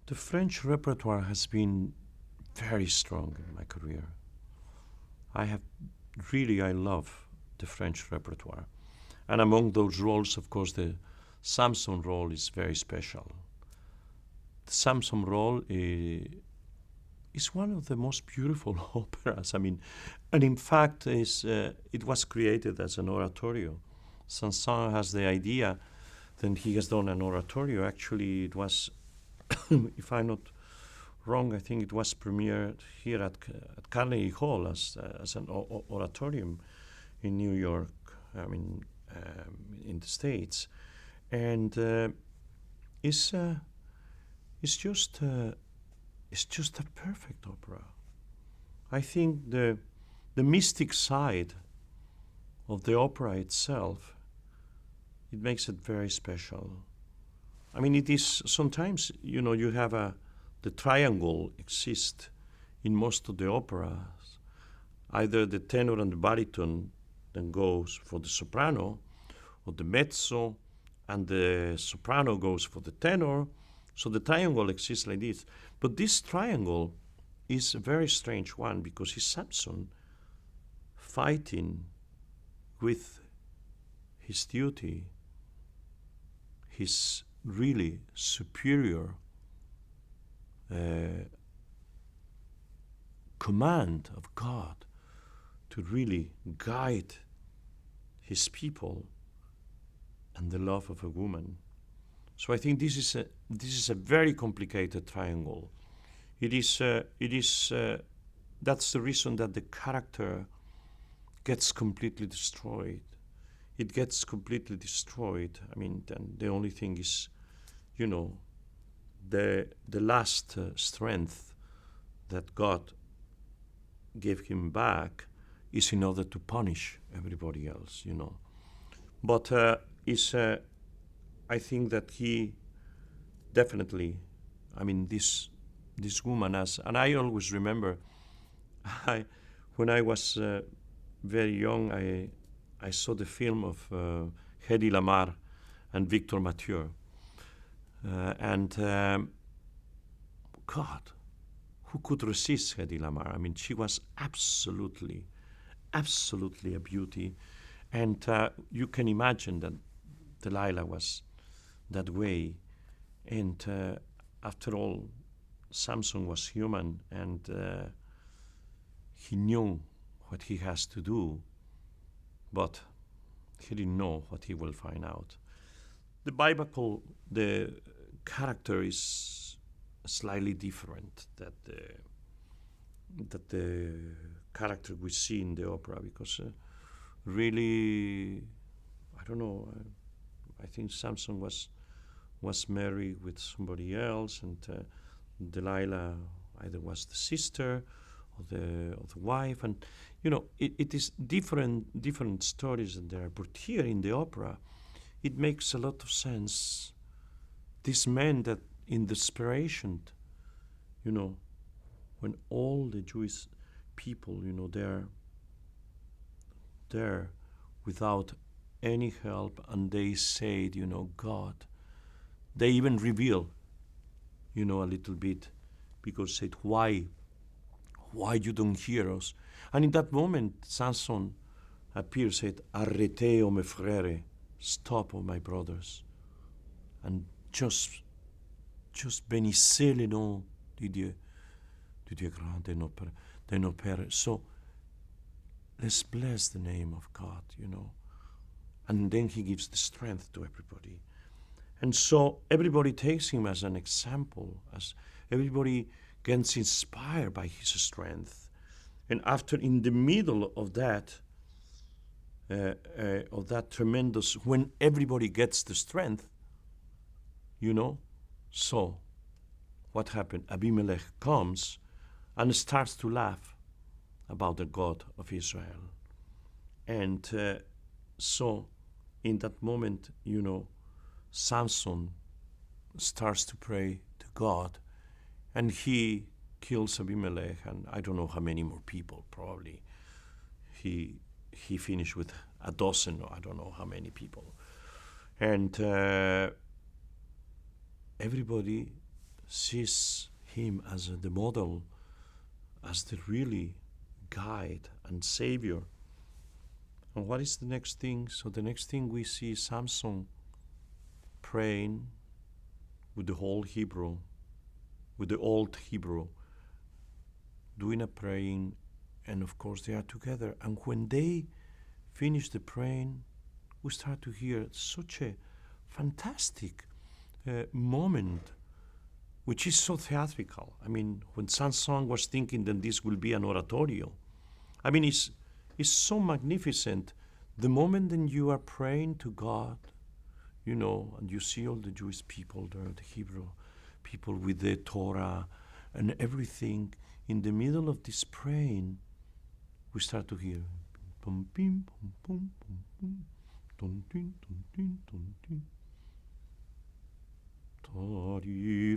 The French repertoire has been very strong in my career. I love the French repertoire. And among those roles, of course, the Samson role is very special. The Samson role is one of the most beautiful operas. I mean, and in fact, it was created as an oratorio. Saint-Saëns has the idea, then he has done an oratorio. Actually, it was, if I'm not wrong, I think it was premiered here at Carnegie Hall as an oratorium in New York, I mean, in the States. And it's just a perfect opera. I think the mystic side of the opera itself, it makes it very special. I mean, it is sometimes, you have the triangle exists in most of the operas. Either the tenor and the baritone then goes for the soprano, or the mezzo and the soprano goes for the tenor. So the triangle exists like this. But this triangle is a very strange one because it's Samson fighting with his duty, his really superior command of God to really guide his people and the love of a woman. So I think this is a very complicated triangle. That's the reason that the character gets completely destroyed. It gets completely destroyed. I mean, then the only thing is, the last strength that God gave him back is in order to punish everybody else, But I think that he definitely, I mean, this woman and I always remember, when I was very young, I saw the film of Hedy Lamarr and Victor Mathieu. God, who could resist Hedy Lamarr? I mean, she was absolutely a beauty. And you can imagine that Delilah was that way. And after all, Samson was human, and he knew what he has to do, but he didn't know what he will find out. The character is slightly different that the character we see in the opera, because really, I don't know, I think Samson was married with somebody else, and Delilah either was the sister or the wife, and it is different stories in there. But here in the opera, it makes a lot of sense. This man that in desperation, when all the Jewish people, they're there without any help, and they said, God, they even reveal, a little bit, because said, why you don't hear us? And in that moment, Samson appears, said, arrêtez, o mes frères, stop, O my brothers, and just bénissez le nom du Dieu grand de nos pères. So let's bless the name of God, And then he gives the strength to everybody. And so everybody takes him as an example, as everybody gets inspired by his strength. And after, in the middle of that tremendous, when everybody gets the strength, so what happened? Abimelech comes and starts to laugh about the God of Israel. And so in that moment, Samson starts to pray to God, and he kills Abimelech, and I don't know how many more people, probably. He finished with a dozen, or I don't know how many people. And everybody sees him as the model, as the really guide and savior. And what is the next thing? So the next thing we see Samson praying with the whole Hebrew, with the old Hebrew, doing a praying, and of course they are together. And when they finish the praying, we start to hear such a fantastic moment, which is so theatrical. I mean, when Samson was thinking that this will be an oratorio, I mean, it's so magnificent. The moment that you are praying to God, you know, and you see all the Jewish people there, the Hebrew people with the Torah and everything, in the middle of this praying, we start to hear pum pim pum pum pum pum dun din dun din dun din. You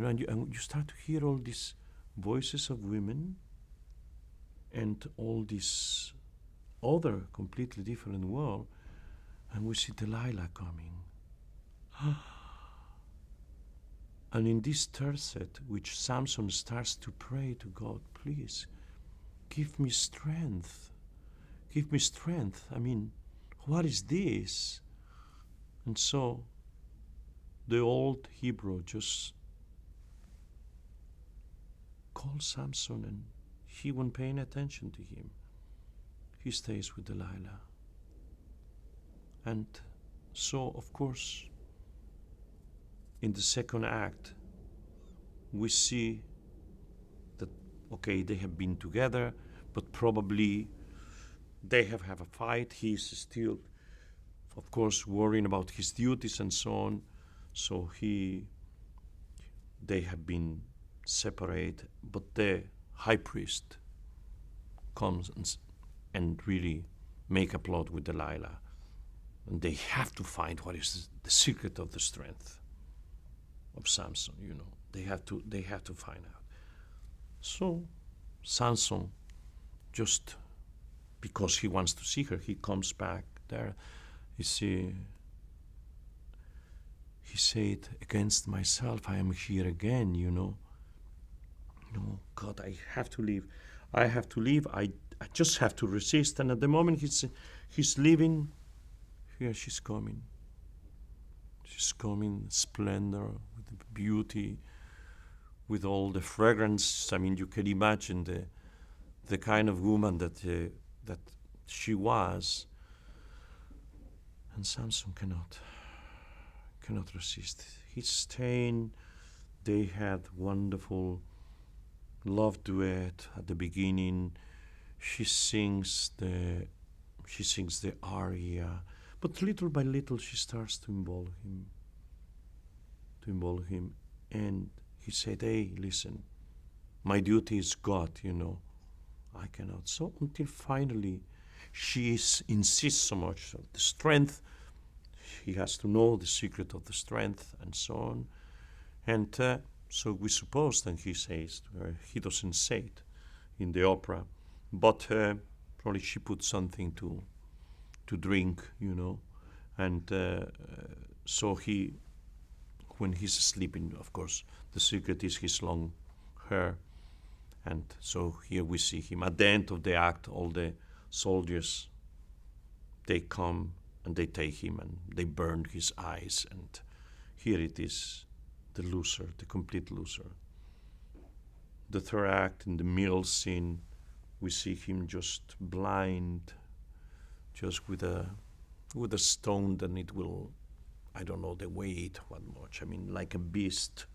know, and you start to hear all these voices of women and all this other completely different world, and we see Delilah coming. And in this third set, which Samson starts to pray to God, please, give me strength. Give me strength. I mean, what is this? And so the old Hebrew just called Samson, and he wasn't paying attention to him. He stays with Delilah. And so, of course, in the second act, we see that, okay, they have been together, but probably they have a fight. He's still, of course, worrying about his duties and so on. So they have been separated, but the high priest comes and really make a plot with Delilah. And they have to find what is the secret of the strength of Samson, you know. They have to find out. So Samson, just because he wants to see her, he comes back there. You see, he said, against myself, I am here again, you know. No, God, I have to leave. I have to leave. I just have to resist. And at the moment he's leaving, here she's coming. She's coming, splendor, with beauty, with all the fragrance. I mean, you can imagine the kind of woman that she was. And Samson cannot resist. He's staying. They had wonderful love duet at the beginning. She sings the aria, but little by little she starts to involve him. And he said, hey, listen, my duty is God, you know. I cannot. So until finally she insists so much on the strength. He has to know the secret of the strength and so on. And so we suppose that he says to her, he doesn't say it in the opera, but probably she put something to drink, you know. And so when he's sleeping, of course, the secret is his long hair. And so here we see him. At the end of the act, all the soldiers, they come and they take him and they burn his eyes. And here it is, the loser, the complete loser. The third act, in the middle scene, we see him just blind, just with a stone, then it will, I don't know the weight, what much. I mean, like a beast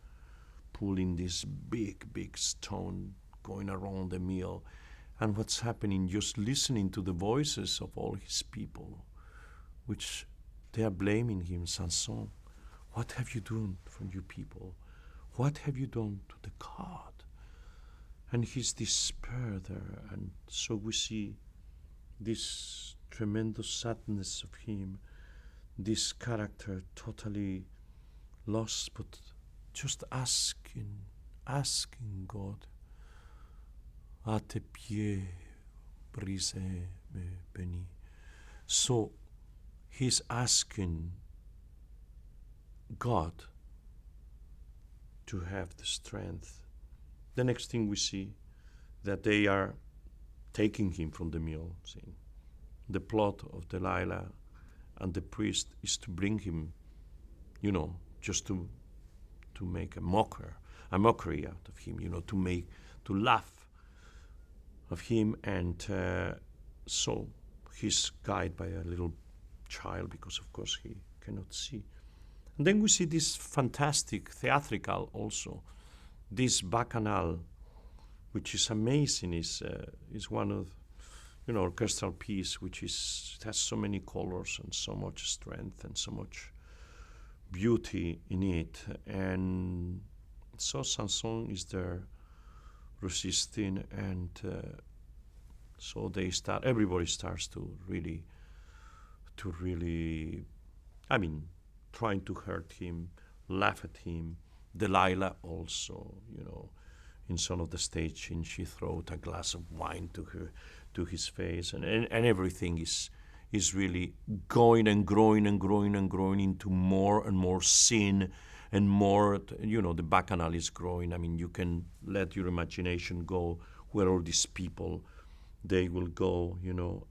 pulling this big stone, going around the mill. And what's happening, just listening to the voices of all his people, which they are blaming him, Samson. What have you done for your people? What have you done to the God? And his despair there. And so we see this tremendous sadness of him, this character totally lost, but just asking God, à tes pieds brisés me bénis. So he's asking God to have the strength. The next thing we see, that they are taking him from the mill. See? The plot of Delilah and the priest is to bring him, just to make a mockery out of him, to laugh of him, and so he's guided by a little child because, of course, he cannot see. And then we see this fantastic theatrical also, this bacchanal, which is amazing, is one of orchestral piece which has so many colors and so much strength and so much beauty in it. And so Samson is there resisting, and so everybody starts to really trying to hurt him, laugh at him. Delilah also, in some of the stage, and she throws a glass of wine to his face, and everything is really going and growing and growing and growing into more and more sin, and more, the bacchanal is growing. You can let your imagination go where all these people, they will go,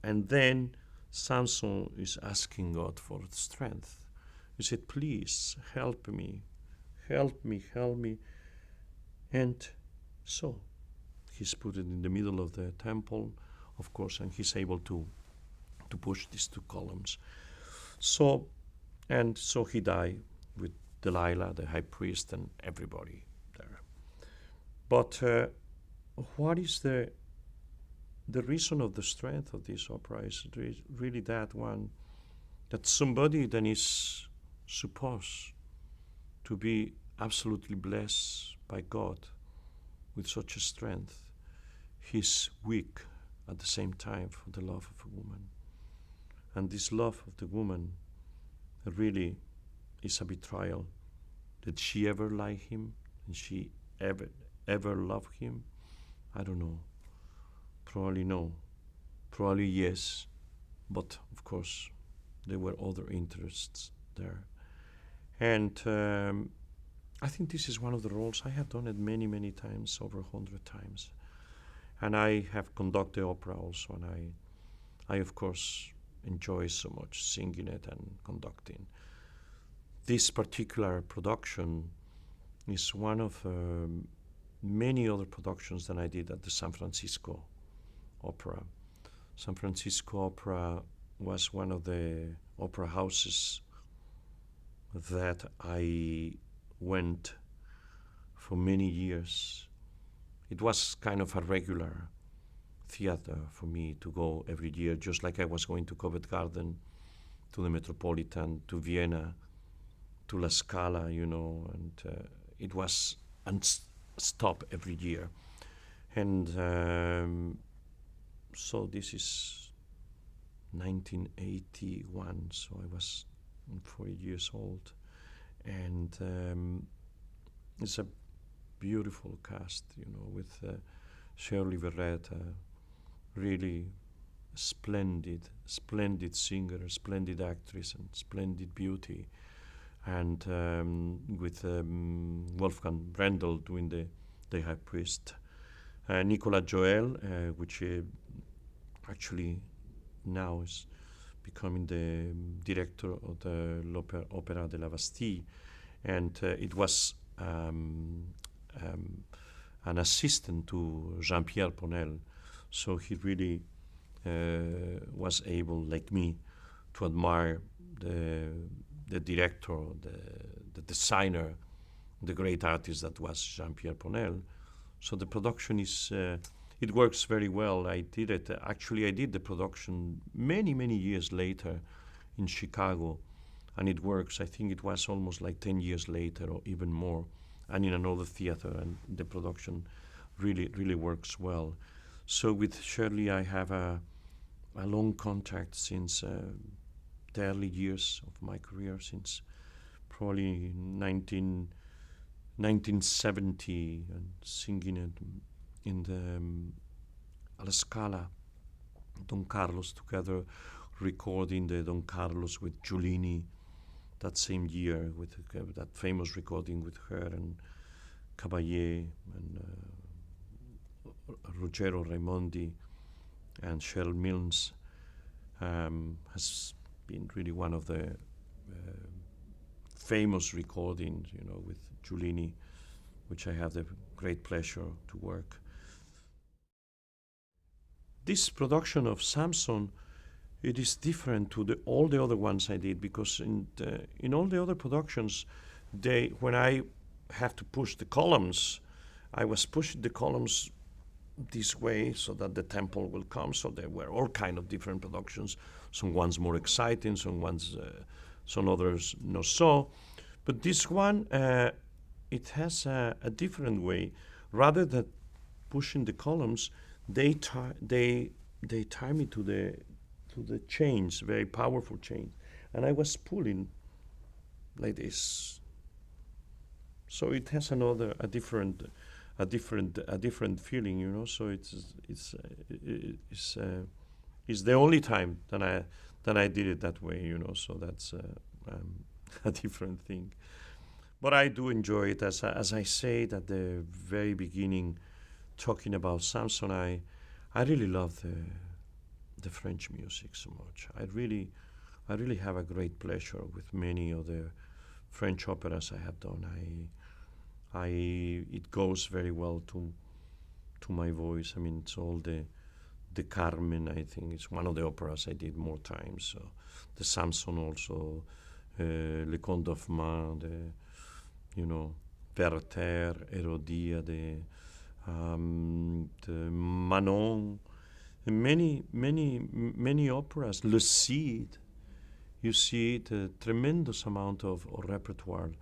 And then Samson is asking God for strength. He said, please, help me. And so he's put it in the middle of the temple, of course, and he's able to push these two columns. So he died with Delilah, the high priest, and everybody there. But what is the reason of the strength of this opera? Is really that one, that somebody then is supposed to be absolutely blessed by God with such a strength. He's weak at the same time for the love of a woman. And this love of the woman really is a betrayal. Did she ever like him? Did she ever love him? I don't know. Probably no. Probably yes. But of course, there were other interests there. And I think this is one of the roles. I have done it many, many times, over 100 times. And I have conducted opera also, and I of course enjoy so much singing it and conducting. This particular production is one of many other productions that I did at the San Francisco Opera. San Francisco Opera was one of the opera houses that I went for many years. It was kind of a regular theater for me to go every year, just like I was going to Covent Garden, to the Metropolitan, to Vienna, to La Scala, and it was stop every year. And so this is 1981, so I was 40 years old. And it's a beautiful cast, with Shirley Verrett, really splendid singer, splendid actress, and splendid beauty. And with Wolfgang Brendel doing the high priest. Nicolas Joel, which actually now is becoming the director of the Opera de la Bastille. And it was an assistant to Jean-Pierre Ponel. So he really was able, like me, to admire the director, the designer, the great artist that was Jean-Pierre Ponel. So the production is, it works very well. I did the production many, many years later in Chicago, and it works. I think it was almost like 10 years later or even more, and in another theater, and the production really, really works well. So with Shirley, I have a long contact since the early years of my career, since probably 1970, and singing it in the La Scala, Don Carlos, together, recording the Don Carlos with Giulini that same year, with that famous recording with her Caballé and Ruggero Raimondi and Cheryl Milnes has been really one of the famous recordings, with Giulini, which I have the great pleasure to work. This production of Samson, it is different to all the other ones I did, because in all the other productions, when I have to push the columns, I was pushing the columns this way so that the tempo will come. So there were all kind of different productions. Some ones more exciting, some others not so. But this one, it has a different way. Rather than pushing the columns, they tie me to the chains, very powerful chains, and I was pulling like this. So it has a different feeling, So it's the only time that I did it that way, So that's a different thing. But I do enjoy it, as I said at the very beginning, talking about Samson. I really love the French music so much. I really have a great pleasure with many of the French operas I have done. It goes very well to my voice. I mean, it's all the Carmen. I think it's one of the operas I did more times. So the Samson also, Le Conte of Man, Werther, Hérodiade, the Manon, and many operas. Le Cid, you see the tremendous amount of repertoire.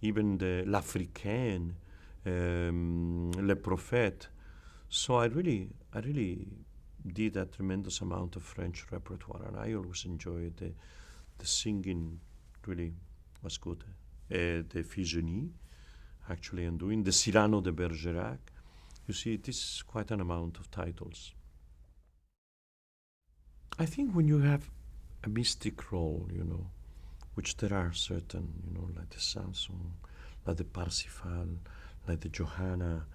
Even the L'Africaine, Le Prophète. So I really did a tremendous amount of French repertoire, and I always enjoyed the singing. Really was good. The Phigenie, actually, I'm doing the Cyrano de Bergerac. You see, it is quite an amount of titles. I think when you have a mystic role, which there are certain, like the Samson, like the Parsifal, like the Johanna,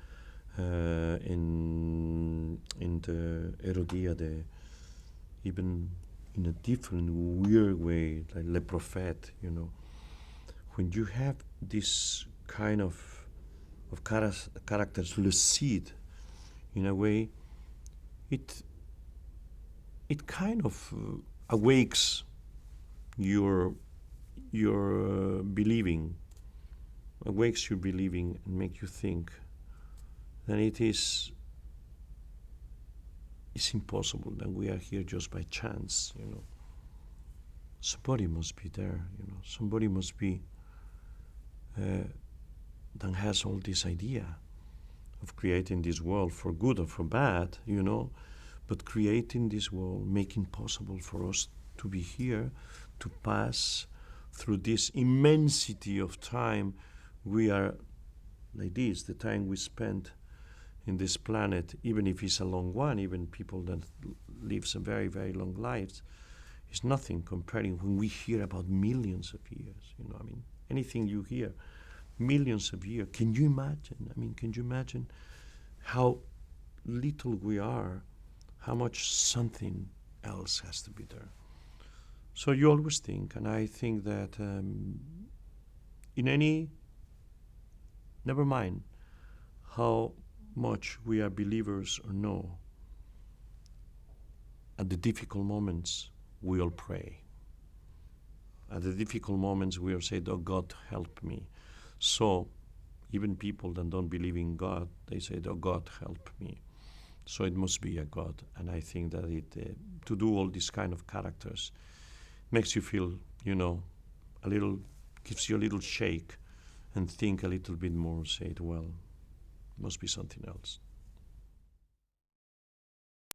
in the Hérodiade, even in a different weird way, like Le Prophète, When you have this kind of characters, Le Cid, in a way, it kind of awakes your believing, awakes your believing and make you think. Then it's impossible that we are here just by chance, Somebody must be there, Somebody must be that has all this idea of creating this world for good or for bad, but creating this world, making possible for us to be here, to pass through this immensity of time. We are like this, the time we spend in this planet, even if it's a long one, even people that live some very, very long lives, is nothing comparing when we hear about millions of years. Anything you hear, millions of years. Can you imagine? Can you imagine how little we are, how much something else has to be there? So you always think, and I think that never mind how much we are believers or no, at the difficult moments, we all pray. At the difficult moments, we all say, oh, God, help me. So even people that don't believe in God, they say, oh, God, help me. So it must be a God. And I think that to do all these kind of characters makes you feel, gives you a little shake and think a little bit more, say, well, must be something else.